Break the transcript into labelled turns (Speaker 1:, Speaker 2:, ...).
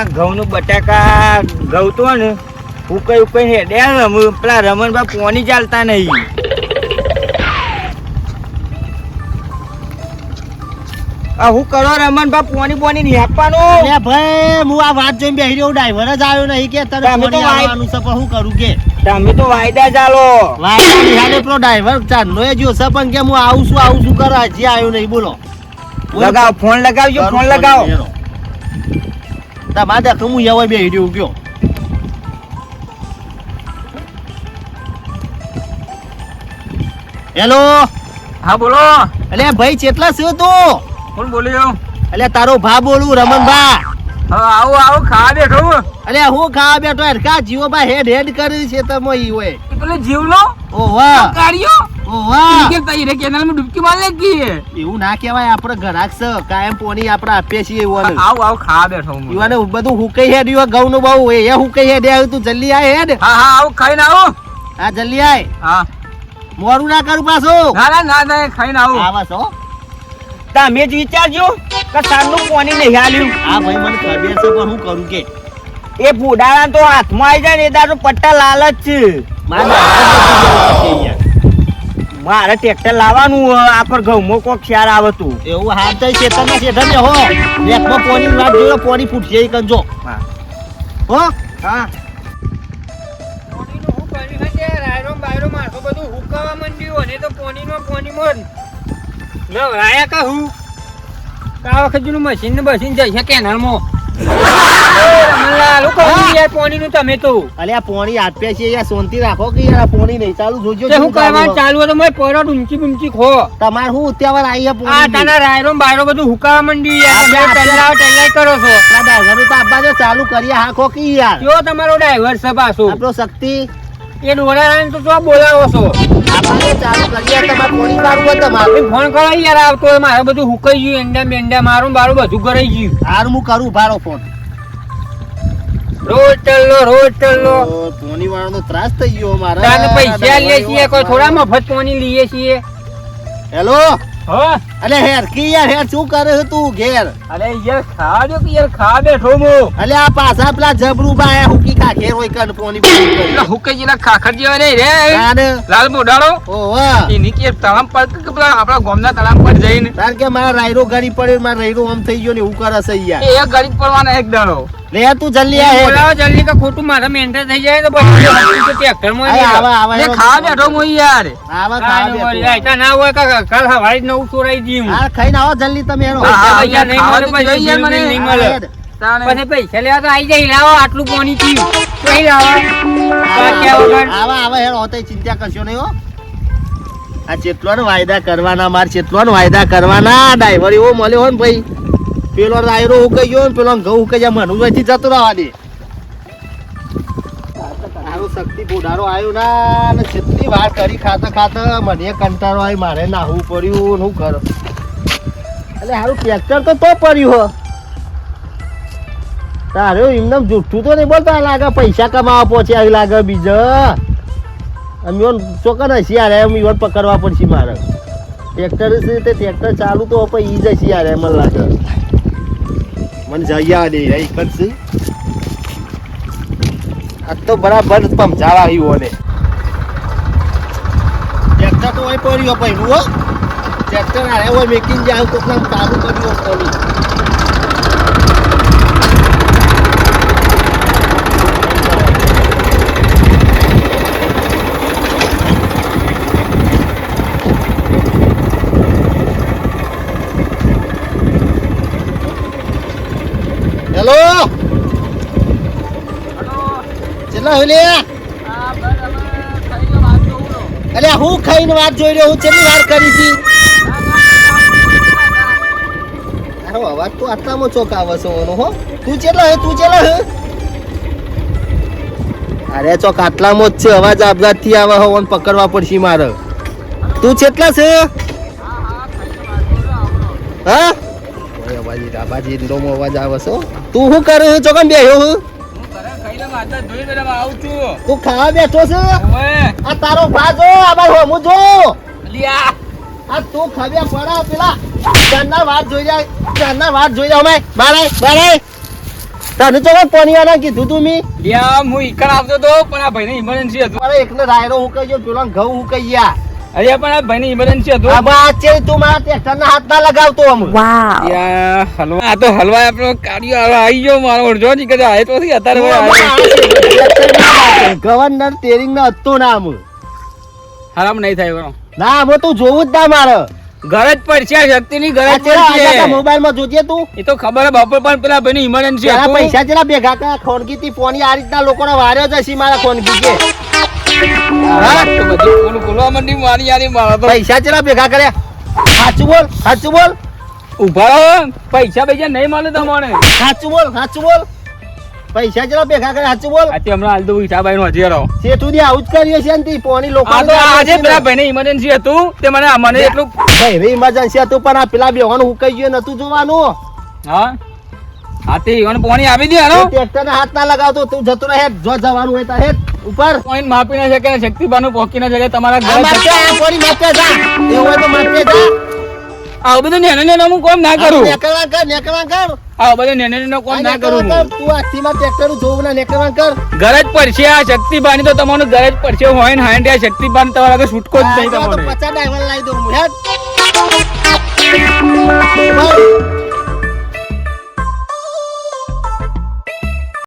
Speaker 1: ઘઉંનું બટાકા ઘઉં તો ને ઉકઈ હેડે પેલા રમણબા પોની ચાલતા નહીં. હું કરો રમણબા પોની નહીં આપવાનું?
Speaker 2: ભાઈ હું આ વાત જોઈને બેહી રહ્યો, ડ્રાઈવર જ આવ્યો નહીં કે તને પોની આવવાનું છે, પણ શું કરું કે
Speaker 1: તમે તો વાયદા ચાલો.
Speaker 2: વાયદા પેલો ડ્રાઈવર ચાંદનો એ જો છે, પણ કે હું આવું છું કરો, હજી આવ્યો નહીં. બોલો
Speaker 1: લગાવ, ફોન લગાવજો, ફોન લગાવો.
Speaker 2: તમારે દેખો હું એવા બેહી રહ્યો ગયો. હેલો.
Speaker 1: હા બોલો.
Speaker 2: અલ્યા ભાઈ કેટલા છે તું?
Speaker 1: કોણ બોલ્યો?
Speaker 2: અલ્યા તારો ભા બોલું, રમણભા.
Speaker 1: હા આવો ખાવા બેઠો.
Speaker 2: અલ્યા હું ખાવા બેઠો હરકા જીવોબા હેડ કરી છે તમે ઈ હોય.
Speaker 1: પેલો જીવલો?
Speaker 2: ઓહો
Speaker 1: કાઢ્યો.
Speaker 2: ઓહો
Speaker 1: કે તઈ કેનાલ માં ડૂબકી માર લે કી.
Speaker 2: એવું ના કહેવાય, આપણે ઘરાક છે, કાયમ પોની આપણે આપીએ છીએ એવું.
Speaker 1: આવો ખાવા બેઠો હું.
Speaker 2: ઈવાને બધું હુકઈ હેડ ઈવા ઘઉં નું બહુ એ હુકઈ હેડ આવ્યું, તું જલ્દી આય હેડ.
Speaker 1: હા આવો ખાઈને આવો.
Speaker 2: હા જલ્દી આય.
Speaker 1: હા
Speaker 2: મોરું ના કરું પાછું.
Speaker 1: ના ખાઈને આવો.
Speaker 2: આવા છો
Speaker 1: તમે જ વિચારજો કે સાંજનું પોની નહીં હાલ્યું.
Speaker 2: હા ભાઈ મને ખબર છે, પણ હું કરું કે
Speaker 1: એ બુડાળા તો હાથમાં આવી જાય ને એ દારૂ પટ્ટા લાલ જ છે. મારે ટ્રેક્ટર લાવવાનું આપર ઘઉંમાં કોક ખ્યાલ આવે તું.
Speaker 2: એવું હાર તો શેતરના શેઠ ને હો લેખમાં પોની વાત જોયો, પોની ફૂટશે એ કંજો. હો
Speaker 1: હા પોનીનું હું કર્યું છે રાયરો બાયરો મારતો બધું હુકાવા માંડ્યું અને તો પોનીમાં નવરાયા કહું આ વખત જૂનું મશીન ને બસીન જશે કેનાલમાં. પોનીનું તમે તો
Speaker 2: અલ્યા પોણી આપે છે યાર, શાંતિ રાખો કે યાર પોણી નહીં ચાલુ જોજો.
Speaker 1: શું કરવાનું ચાલુ હતો મેં પોરો ડુમચી ખો.
Speaker 2: તમાર હું ઉત્યાવર આવી
Speaker 1: આ તાના રાયરો બાયરો બધું હુકાવા માંડ્યું યાર. ટેલાઈ કરો છો.
Speaker 2: ડ્રાઈવર તો આપવા દો, ચાલુ કરીએ હાખો કે યાર.
Speaker 1: જો તમારો ડ્રાઈવર છે પાછો
Speaker 2: આપણો શક્તિ
Speaker 1: એ ડોળાને તો શું બોલાવો છો?
Speaker 2: આપણે ચાલુ કરીએ. તમારે પોણી કાઢવું હોય તમારે
Speaker 1: ફોન કરો યાર. આવતો મારે બધું હુકાઈ ગયું, એંડા બેંડા મારું બારું બધું કરાઈ ગયું.
Speaker 2: હાર હું કરું, ભારો ફોન.
Speaker 1: રોજ ચલ્લો
Speaker 2: પોણી વાળો નો ત્રાસ થઈ ગયો મારા.
Speaker 1: તાને પૈસા લઈએ છીએ કોઈ થોડા મફત પોણી લઈએ છીએ.
Speaker 2: હેલો.
Speaker 1: હા
Speaker 2: અલે હેર કી યાર હેર શું કરે છે તું ઘેર?
Speaker 1: અરે યાર ખાવા દો કે યાર ખાવા બેઠો મો.
Speaker 2: અલે આ પાછા પેલા જબરૂ બા હુકી કા ઘેર હોય કન પોણી
Speaker 1: પેલા હુકે જેલા ખાખર જેવા રે લાલ મોઢાળો.
Speaker 2: ઓહો
Speaker 1: એની કે તળામ પર કે પેલા આપણા ગામના તળામ પર જઈને
Speaker 2: કારણ કે મારા રાયરો ગરી પડ્યો, મારા રાયરો આમ થઈ ગયો ને એવું કરે છે યાર.
Speaker 1: એ ગરીબ પડવાના એક દાડો.
Speaker 2: લે તું જલ્દી આ
Speaker 1: બોલાવો જલ્દી કે ખોટું મારા મેન્ટર થઈ જાય તો પછી ટ્રેક્ટર માં
Speaker 2: આવા
Speaker 1: ખાવા બેઠો મો યાર.
Speaker 2: આવા ખાવા
Speaker 1: બેઠો ના હોય કે કાલ હવારી નવું ચોરાઈ દીધું.
Speaker 2: હા ખાઈને આવો જલ્દી તમે એનો.
Speaker 1: પૈસા નહીં મળે પછી મને નહીં મળે. પછી પૈસા લેવા તો આવી જાય. લાવો આટલું પાણી પીવું કઈ લાવો.
Speaker 2: આવા હેડ હોતે ચિંતા કરશો નહીં હો. આ ચેટલો વાયદા કરવાના, માર ચેટલો વાયદા કરવાના. ડ્રાઈવર એવો મળ્યો હોય ને ભાઈ, પેલો રાયરો ઉકાઈ ગયો ને પેલો ઘઉં ઉકાઈ જાય, મનું થી જતો રહેવા દે. તારો શક્તિ બોડારો આવ્યો ના ને જેટલી વાર કરી ખાતા મને કંટાળો આવી, મારે નાહવું પડ્યું. શું કરો એટલે હારું ટ્રેક્ટર તો પડ્યું હો. તારે એમને જુઠ્ઠું તો નહીં બોલતા લાગે, પૈસા કમાવા પહોંચ્યા આવી લાગે બીજા. અમે ચોક્કસ હશે યાર, એમ ઈવન પકડવા પડશે મારે. ટ્રેક્ટર છે તે ટ્રેક્ટર ચાલુ તો પછી ઈ જશે યાર, એમ લાગે મને જગ્યા દે રહી કરશે. આ તો બરાબર પમચાવા આવ્યું ને ટ્રેક્ટર તો હોય પડ્યો પહેલું હો. ટ્રેક્ટર આરે હોય મેકિંગ જાય તો ચાલુ કર્યું પોલી. હેલો ચલો હેલે. અરે હું ખાઈને વાત જોઈ રહ્યો હું, કેટલી વાર કરી હતી. તારો અવાજ તો આટલામાં ચોક આવે છે હો. તું ચેલા હે? અરે ચોક આટલામાં જ છે, અવાજ આપઘાત થી આવે હો, પકડવા પડશે મારે. તું કેટલા છે? હા અવાજ આવે છે. તું શું કરે છે? ચોકન બેહ્યો હું. તું ખાવા બેઠો છે? આ તારો ભાજો આમાં હું જો આ તું ખાવ્યા પડા પેલા ચાંદના વાત જોઈ જાય અમે બારે તને તો પાણી વાળા કીધું તું મી
Speaker 3: લ્યા હું ઈકણ આવતો તો પણ આ ભાઈને ઇમરજન્સી હતું.
Speaker 2: મારે એકને રાયરો હું કહી પેલો ઘઉં હું કહી ગયા
Speaker 3: અરે પણ આ ભાઈને ઇમરજન્સી હતું.
Speaker 2: આ બા છે તું મારા ટ્રેક્ટરના હાથ ના લગાવતો આમ
Speaker 3: લ્યા, હલવા આ તો હલવા આપણો કાર્યો આવી ગયો મારો ઓળજો જ કે આ તો થી અત્યારે હવે આવ્યો.
Speaker 2: ગવર્નર ટેરિંગ ના હતો નામ
Speaker 3: હરામ નહીં થાય બરો.
Speaker 2: ના આમ તું જોવું જ ના મારે
Speaker 3: ગરજ પડશે આ શક્તિની ગરજ પડશે.
Speaker 2: મોબાઈલ માં જોજે તું
Speaker 3: એ તો ખબર હે બપોર પણ પેલા ભાઈને ઇમરજન્સી
Speaker 2: પેલા
Speaker 3: હતું.
Speaker 2: પૈસા જેલા ભેગા કરા ખોનગી થી પોની આ રીતના લોકોને વાર્યો જશે મારા ખોનગી કે
Speaker 3: હા, તો બધું બોલું બોલવા માંડી મારી યારી મારો તો.
Speaker 2: પૈસા જેલા ભેગા કર્યા સાચું બોલ
Speaker 3: ઉભા રહો, પૈસા પૈસા નહીં મળે તમને.
Speaker 2: સાચું બોલ પૈસા જેલા ભેગા કર્યા સાચું બોલ
Speaker 3: આ તે હમણાં હાલ તો હિસાબાઈ નો હજી રહો.
Speaker 2: શેઠું ની આવું જ કરીએ છે ને તી પોની લોકો
Speaker 3: આ તો આજે પેલા ભાઈને ઇમરજન્સી હતું તે મને એટલું
Speaker 2: ભાઈ ઇમરજન્સી હતું પણ આ પેલા બેવાનું હું કહી ગયો નતું જોવાનું
Speaker 3: હા હા તે ઈવન પાણી આપી દે હાલો.
Speaker 2: ટ્રેક્ટર ને હાથ ના લગાવતો તું જતો રહે જો જવાનું હોય તો હેડ ઉપર
Speaker 3: પોઈન્ટ માપી ના શકે શક્તિબાનું પોકી ના શકે તમારા
Speaker 2: આ માપે આ પોની માપે જા એવું હોય તો માપે જા
Speaker 3: આ બધું નેનો હું કોમ ના કરું.
Speaker 2: નેકળવા કર
Speaker 3: આ બધું નેનો કોમ ના કરું હું.
Speaker 2: તું આથી માં ટ્રેક્ટર જોવું ના નેકળવા કર
Speaker 3: ગરજ પડશે આ શક્તિબાની તો તમારું ગરજ પડશે હોય ને હાંડે આ શક્તિબાન તમારા આગળ છૂટકો જ નહીં
Speaker 2: આ તો
Speaker 3: તમારે.
Speaker 2: 50 ડ્રાઈવર લાવી દઉં હું હેડ